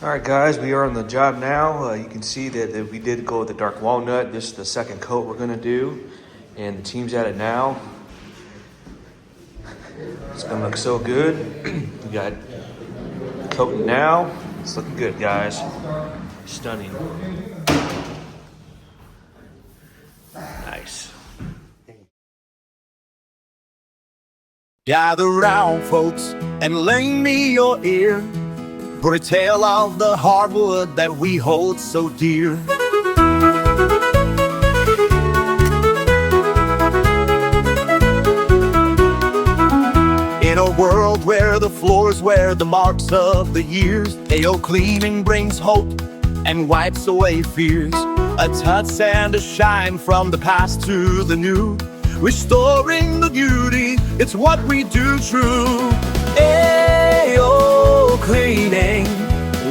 All right, guys, we are on the job now. You can see that we did go with the dark walnut. This is the second coat we're gonna do, and the team's at it now. It's gonna look so good. We got coating now. It's looking good, guys. Stunning. Nice. Gather round, folks, and lend me your ear for a tale of the hardwood that we hold so dear. In a world where the floors wear the marks of the years, AOCleaning brings hope and wipes away fears. A touch and a shine from the past to the new, restoring the beauty, it's what we do true. AOCleaning,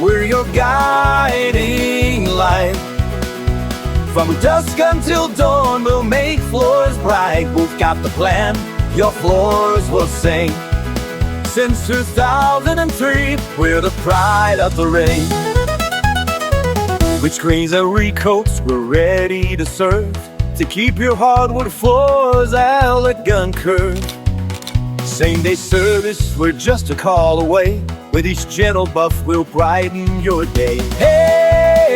we're your guiding light. From dusk until dawn, we'll make floors bright. We've got the plan, your floors will sing. Since 2003, we're the pride of the ring. Which screens and recoats, we're ready to serve, to keep your hardwood floors elegant curved. Same-day service, we're just a call away. With each gentle buff, we'll brighten your day.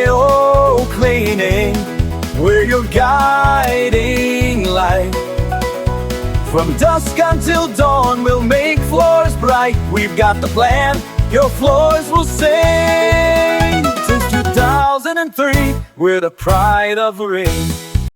AOCleaning, we're your guiding light. From dusk until dawn, we'll make floors bright. We've got the plan, your floors will sing. Since 2003, we're the pride of the ring.